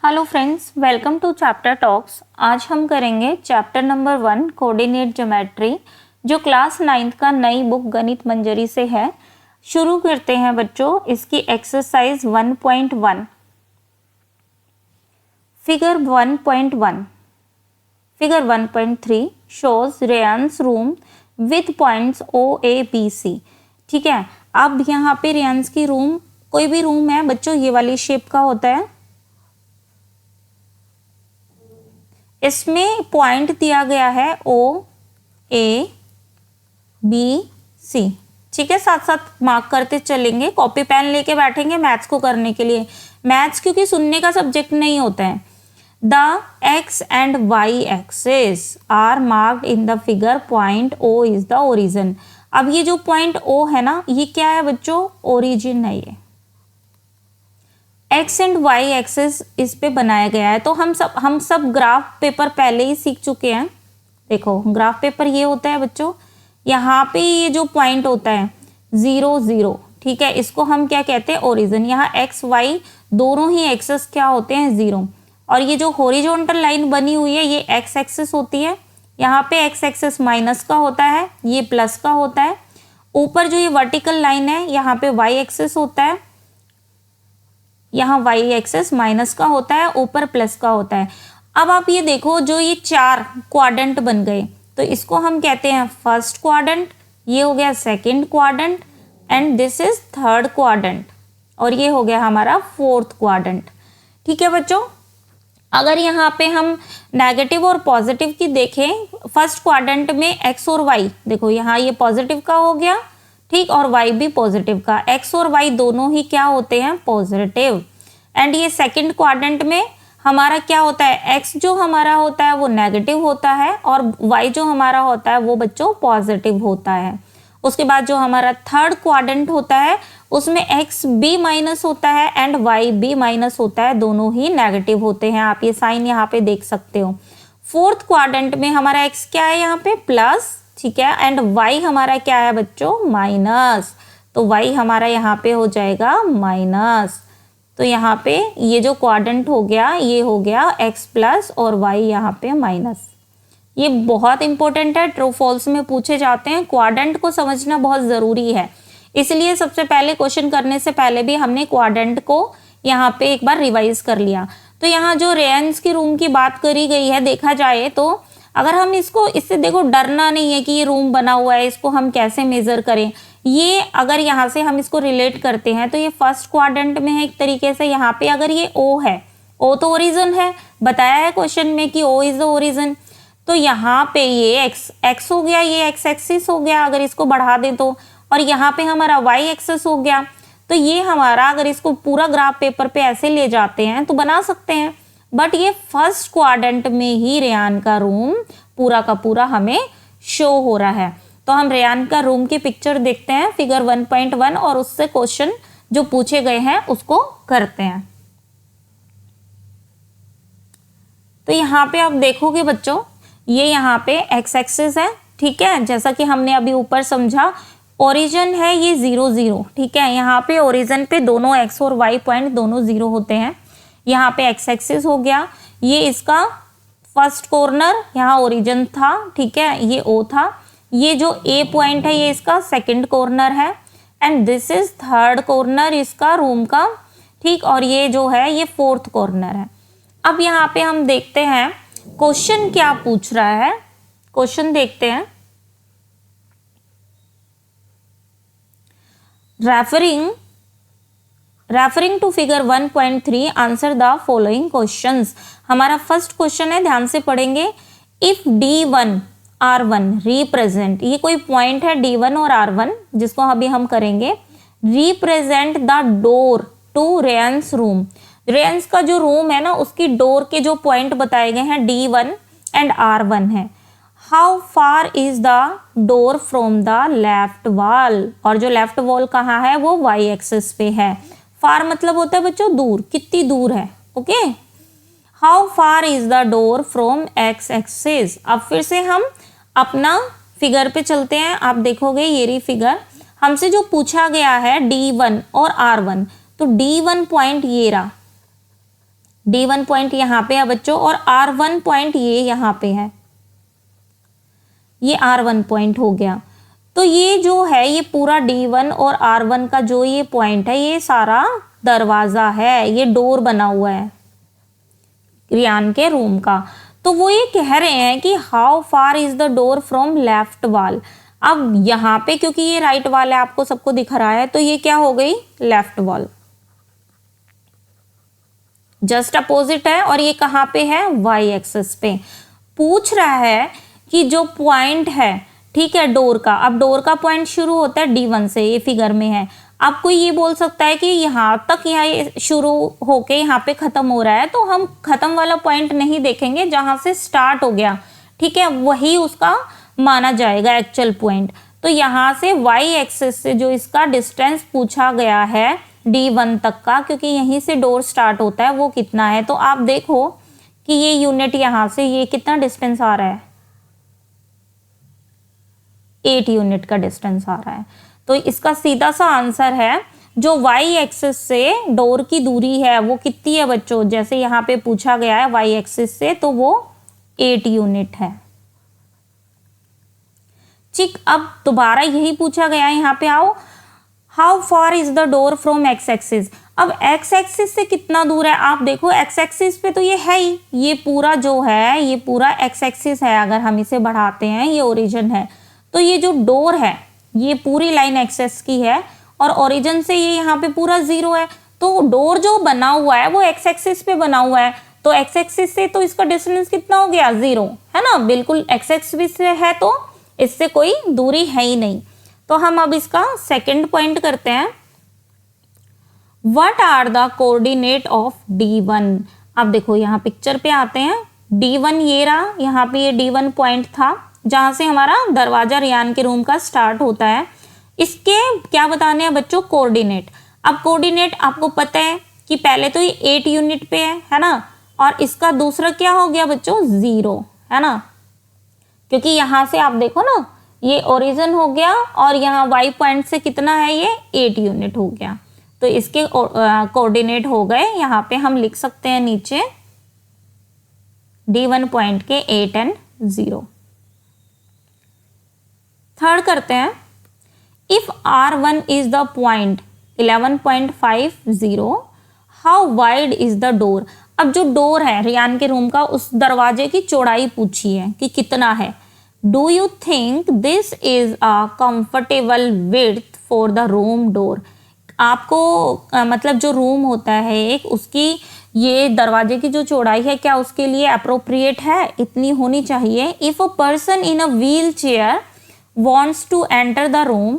Hello friends, welcome to chapter talks. आज हम करेंगे चैप्टर नंबर 1 कोऑर्डिनेट ज्योमेट्री, जो क्लास 9th का नई बुक गणित मंजरी से है। शुरू करते हैं बच्चों इसकी exercise 1.1। Figure 1.1, figure 1.3 shows Reyansh room with points O A B C. ठीक है, अब यहाँ पे रेयांस की रूम, कोई भी रूम है बच्चों, ये वाली शेप का होता है। इसमें पॉइंट दिया गया है ओ ए बी सी। ठीक है, साथ साथ मार्क करते चलेंगे, कॉपी पेन लेके बैठेंगे मैथ्स को करने के लिए। मैथ्स क्योंकि सुनने का सब्जेक्ट नहीं होता है। The X and Y axis are marked in the figure, point O is the origin. अब ये जो पॉइंट ओ है ना, ये क्या है बच्चों? ओरिजिन है। ये एक्स एंड वाई एक्सिस इस पे बनाया गया है। तो हम सब ग्राफ पेपर पहले ही सीख चुके हैं। देखो ग्राफ पेपर ये होता है बच्चों, यहाँ पे ये जो पॉइंट होता है 0 0, ठीक है, इसको हम क्या कहते हैं? ओरिजिन। यहाँ एक्स वाई दोनों ही एक्सिस क्या होते हैं? 0। और ये जो हॉरिजॉन्टल लाइन बनी हुई है ये एक्स एक्सिस होती है। यहाँ पे एक्स एक्सिस माइनस का होता है, ये प्लस का होता है। ऊपर जो ये वर्टिकल लाइन है यहाँ पे वाई एक्सिस होता है, यहाँ वाई एक्सिस माइनस का होता है, ऊपर प्लस का होता है। अब आप ये देखो, जो ये 4 क्वाड्रेंट बन गए, तो इसको हम कहते हैं फर्स्ट क्वाड्रेंट, ये हो गया second quadrant, and this is third quadrant, और ये हो गया हमारा फोर्थ क्वाड्रेंट। ठीक है बच्चों, अगर यहाँ पे हम नेगेटिव और पॉजिटिव की देखें, फर्स्ट क्वाड्रेंट में एक्स और वाई, देखो यहाँ ये पॉजिटिव का हो गया, ठीक, और y भी पॉजिटिव का। x और y दोनों ही क्या होते हैं? पॉजिटिव। एंड ये सेकंड क्वाड्रेंट में हमारा क्या होता है? x जो हमारा होता है वो नेगेटिव होता है, और y जो हमारा होता है वो बच्चों पॉजिटिव होता है। उसके बाद जो हमारा थर्ड क्वाड्रेंट होता है उसमें x भी माइनस होता है एंड y भी माइनस होता है, दोनों ही नेगेटिव होते हैं। आप ये साइन यहाँ पे देख सकते हो। फोर्थ क्वाड्रेंट में हमारा x क्या है? यहाँ पे प्लस, ठीक है, एंड y हमारा क्या है बच्चों? माइनस। तो y हमारा यहाँ पे हो जाएगा माइनस। तो यहाँ पे ये जो क्वाड्रेंट हो गया ये हो गया x प्लस और y यहाँ पे माइनस। ये बहुत इंपॉर्टेंट है, ट्रू फॉल्स में पूछे जाते हैं। क्वाड्रेंट को समझना बहुत ज़रूरी है, इसलिए सबसे पहले क्वेश्चन करने से पहले भी हमने क्वाड्रेंट को यहाँ पे एक बार रिवाइज कर लिया। तो यहाँ जो रेयांस की रूम की बात करी गई है, देखा जाए तो अगर हम इससे देखो, डरना नहीं है कि ये रूम बना हुआ है, इसको हम कैसे मेजर करें। ये अगर यहाँ से हम इसको रिलेट करते हैं तो ये फर्स्ट क्वाड्रेंट में है एक तरीके से। यहाँ पे अगर ये O है, O तो ओरिजिन है, बताया है क्वेश्चन में कि O इज द ओरिजिन। तो यहाँ पे ये x हो गया, ये x एक्सिस हो गया अगर इसको बढ़ा दें तो, और यहाँ पे हमारा y एक्सिस हो गया। तो ये हमारा, अगर इसको पूरा ग्राफ पेपर पे ऐसे ले जाते हैं तो बना सकते हैं, बट ये फर्स्ट क्वाड्रेंट में ही रेयान का रूम पूरा का पूरा हमें शो हो रहा है। तो हम रेयान का रूम की पिक्चर देखते हैं, फिगर 1.1, और उससे क्वेश्चन जो पूछे गए हैं उसको करते हैं। तो यहाँ पे आप देखोगे बच्चों, ये यहाँ पे एक्स एक्सिस है, ठीक है, जैसा कि हमने अभी ऊपर समझा। ओरिजिन है ये 0 0, ठीक है, यहाँ पे ओरिजिन पे दोनों एक्स और वाई पॉइंट दोनों 0 होते हैं। यहाँ पे एक्स एक्सिस हो गया, ये इसका फर्स्ट कॉर्नर, यहाँ ओरिजिन था, ठीक है, ये O था। ये जो A पॉइंट है ये इसका सेकंड कॉर्नर है, and this is third corner इसका रूम का, ठीक, और ये जो है ये फोर्थ कॉर्नर है। अब यहाँ पे हम देखते हैं क्वेश्चन क्या पूछ रहा है। क्वेश्चन देखते हैं। Referring to figure 1.3 answer the following questions. हमारा फर्स्ट क्वेश्चन है, ध्यान से pढ़ेंगे। इफ D1 R1 रिप्रेजेंट, ये कोई पॉइंट है D1 और R1 जिसको अभी हम करेंगे, represent the door to Reyansh room. Reyansh का जो रूम है ना उसकी डोर के जो पॉइंट बताए गए हैं D1 एंड R1 है। How far is the door from the left wall, और जो लेफ्ट वॉल कहाँ है वो y एक्सिस पे है। फार मतलब होता है बच्चों दूर, कितनी दूर है, okay. How far is the door from x axis. अब फिर से हम अपना फिगर पे चलते हैं। आप देखोगे ये रही फिगर, हमसे जो पूछा गया है D1 और R1, तो D1 पॉइंट ये रहा, D1 पॉइंट यहाँ पे है बच्चों, और R1 पॉइंट ये यहाँ पे है, ये R1 पॉइंट हो गया। तो ये जो है ये पूरा D1 और R1 का जो ये पॉइंट है ये सारा दरवाजा है, ये डोर बना हुआ है रियान के रूम का। तो वो ये कह रहे हैं कि how far is the door from left wall. अब यहाँ पे क्योंकि ये राइट वॉल है, आपको सबको दिख रहा है, तो ये क्या हो गई, लेफ्ट वॉल, जस्ट अपोजिट है। और ये कहाँ पे है, वाई एक्सिस पे। पूछ रहा है कि जो पॉइंट है, ठीक है, डोर का, अब डोर का पॉइंट शुरू होता है D1 से, ये फिगर में है। अब कोई ये बोल सकता है कि यहाँ तक यहाँ शुरू होके यहाँ पे खत्म हो रहा है, तो हम खत्म वाला पॉइंट नहीं देखेंगे, जहाँ से स्टार्ट हो गया, ठीक है, वही उसका माना जाएगा एक्चुअल पॉइंट। तो यहाँ से वाई एक्सिस से जो इसका डिस्टेंस पूछा गया है D1 तक का, क्योंकि यहीं से डोर स्टार्ट होता है, वो कितना है। तो आप देखो कि ये यूनिट यहाँ से ये कितना डिस्टेंस आ रहा है, 8 यूनिट का डिस्टेंस आ रहा है। तो इसका सीधा सा आंसर है, जो वाई एक्सिस से डोर की दूरी है वो कितनी है बच्चों, जैसे यहाँ पे पूछा गया है वाई एक्सिस से, तो वो 8 यूनिट है। ठीक, अब दोबारा यही पूछा गया है, यहाँ पे आओ, how far is the door from x axis. अब एक्स एक्सिस से कितना दूर है, आप देखो एक्स एक्सिस पे तो ये है ही, ये पूरा जो है ये पूरा एक्स एक्सिस है, अगर हम इसे बढ़ाते हैं ये ओरिजिन है। तो ये जो डोर है ये पूरी लाइन एक्सेस की है, और ओरिजिन से ये यहाँ पे पूरा 0 है। तो डोर जो बना हुआ है वो एक्स एक्सिस पे बना हुआ है, तो एक्स एक्सिस से तो इसका डिस्टेंस कितना हो गया, 0, है ना, बिल्कुल एक्स एक्सिस से है, तो इससे कोई दूरी है ही नहीं। तो हम अब इसका सेकंड पॉइंट करते हैं, what are the coordinate of D1। अब देखो यहाँ पिक्चर पे आते हैं, D1 ये रहा, यहाँ पे ये D1 पॉइंट था जहां से हमारा दरवाजा रियान के रूम का स्टार्ट होता है। इसके क्या बताने हैं बच्चों, कोऑर्डिनेट। अब कोऑर्डिनेट आपको पता है कि पहले तो ये 8 यूनिट पे है ना, और इसका दूसरा क्या हो गया बच्चों, 0, है ना, क्योंकि यहां से आप देखो ना ये ओरिजिन हो गया, और यहाँ वाई पॉइंट से कितना है, ये 8 यूनिट हो गया। तो इसके कोऑर्डिनेट हो गए, यहाँ पे हम लिख सकते हैं नीचे D1 पॉइंट के 8 एंड 0। थर्ड करते हैं, if R1 is the point 11.50, how wide is the door. अब जो डोर है रियान के रूम का, उस दरवाजे की चौड़ाई पूछी है कि कितना है। Do you think this is a comfortable width for the room door. आपको मतलब जो रूम होता है एक, उसकी ये दरवाजे की जो चौड़ाई है, क्या उसके लिए अप्रोप्रिएट है, इतनी होनी चाहिए। If a person in a wheel chair wants to enter the room,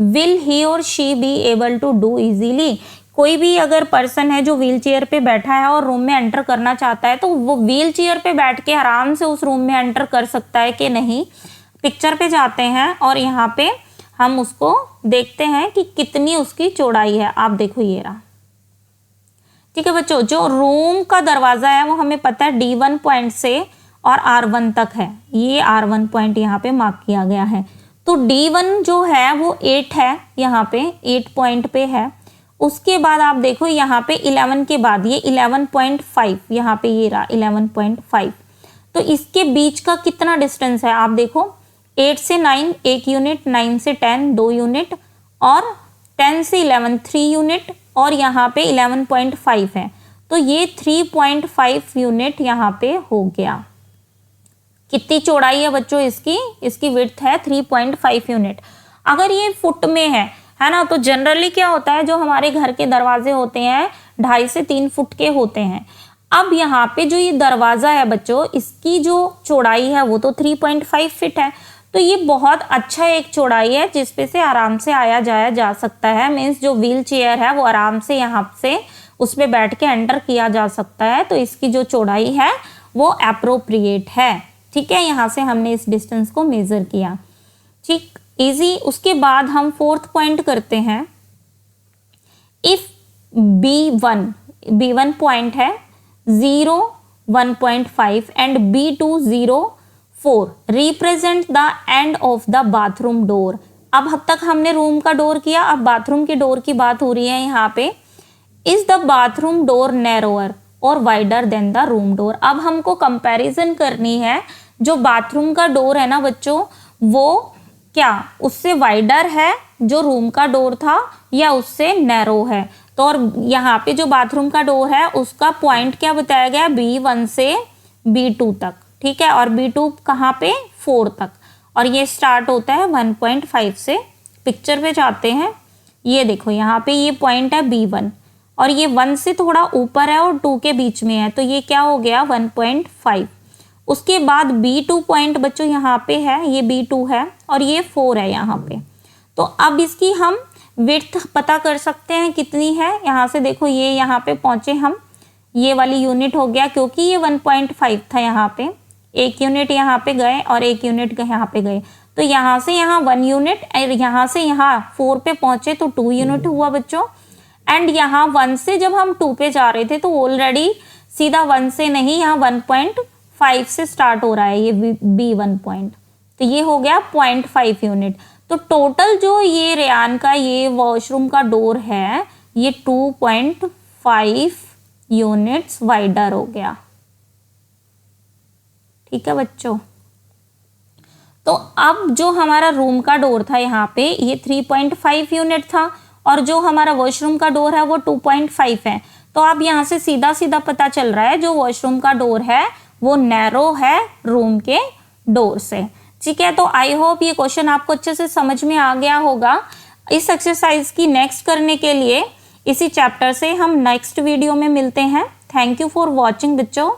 will he or she be able to do easily। कोई भी अगर पर्सन है जो व्हील चेयर पे बैठा है और रूम में एंटर करना चाहता है, तो वो व्हील चेयर पे बैठ के आराम से उस रूम में एंटर कर सकता है कि नहीं। पिक्चर पे जाते हैं और यहाँ पे हम उसको देखते हैं कि कितनी उसकी चौड़ाई है। आप देखो ये रहा, ठीक है बच्चों, जो रूम का दरवाजा है वो हमें पता है D1 पॉइंट से और R1 तक है, ये R1 पॉइंट यहाँ पे मार्क किया गया है। तो D1 जो है वो 8 है, यहाँ पे 8 पॉइंट पे है। उसके बाद आप देखो यहाँ पे 11 के बाद ये 11.5, यहाँ पे ये रहा 11.5। तो इसके बीच का कितना डिस्टेंस है, आप देखो 8 से 9 1 यूनिट, 9 से 10 2 यूनिट, और 10 से 11 3 यूनिट, और यहाँ पे 11.5 है। तो ये 3.5 यूनिट यहाँ पे हो गया। कितनी चौड़ाई है बच्चों इसकी विड्थ है 3.5 यूनिट। अगर ये फुट में है ना, तो जनरली क्या होता है, जो हमारे घर के दरवाजे होते हैं 2.5 से 3 फुट के होते हैं। अब यहाँ पे जो ये दरवाजा है बच्चों, इसकी जो चौड़ाई है वो तो 3.5 फीट है। तो ये बहुत अच्छा एक चौड़ाई है जिसपे से आराम से आया जाया जा सकता है। मीन्स जो व्हील चेयर है वो आराम से यहाँ से उस पर बैठ के एंटर किया जा सकता है। तो इसकी जो चौड़ाई है वो एप्रोप्रिएट है, ठीक है। यहाँ से हमने इस डिस्टेंस को मेजर किया, ठीक, इजी। उसके बाद हम फोर्थ पॉइंट करते हैं, इफ B1 पॉइंट है 0 1.5 and B2 0 4 represent the end of the bathroom door. अब तक हमने रूम का डोर किया, अब बाथरूम के डोर की बात हो रही है यहाँ पे। Is the bathroom door narrower, or wider than the room door. अब हमको कंपैरिजन करनी है, जो बाथरूम का डोर है ना बच्चों, वो क्या उससे वाइडर है जो रूम का डोर था या उससे नैरो है। तो और यहाँ पे जो बाथरूम का डोर है उसका पॉइंट क्या बताया गया, B1 से B2 तक, ठीक है, और B2 कहाँ पे, 4 तक, और ये स्टार्ट होता है 1.5 से। पिक्चर पे जाते हैं, ये देखो यहाँ पे ये पॉइंट है B1 और ये 1 से थोड़ा ऊपर है और 2 के बीच में है, तो ये क्या हो गया 1.5। उसके बाद B2 पॉइंट बच्चों यहाँ पे है, ये B2 है और ये 4 है यहाँ पे। तो अब इसकी हम विड्थ पता कर सकते हैं कितनी है। यहाँ से देखो ये यहाँ पे पहुँचे हम, ये वाली यूनिट हो गया, क्योंकि ये 1.5 था यहाँ पे, 1 यूनिट यहाँ पे गए और 1 यूनिट यहाँ पे गए, तो यहाँ से यहाँ 1 यूनिट और यहाँ से यहाँ 4 पे पहुँचे तो 2 यूनिट हुआ बच्चों। एंड यहाँ 1 से जब हम 2 पे जा रहे थे तो ऑलरेडी सीधा 1 से नहीं, यहाँ 1.5 से स्टार्ट हो रहा है ये B1 पॉइंट, तो ये हो गया 0.5 यूनिट। तो टोटल जो ये रेयान का ये वॉशरूम का डोर है ये 2.5 यूनिट्स वाइडर हो गया, ठीक है बच्चों। तो अब जो हमारा रूम का डोर था यहाँ पे ये 3.5 यूनिट था और जो हमारा वॉशरूम का डोर है वो 2.5 है। तो अब यहाँ से सीधा सीधा पता चल रहा है जो वॉशरूम का डोर है वो नैरो है रूम के डोर से, ठीक है। तो आई होप ये क्वेश्चन आपको अच्छे से समझ में आ गया होगा। इस एक्सरसाइज की नेक्स्ट करने के लिए इसी चैप्टर से हम नेक्स्ट वीडियो में मिलते हैं। थैंक यू फॉर वॉचिंग बच्चों।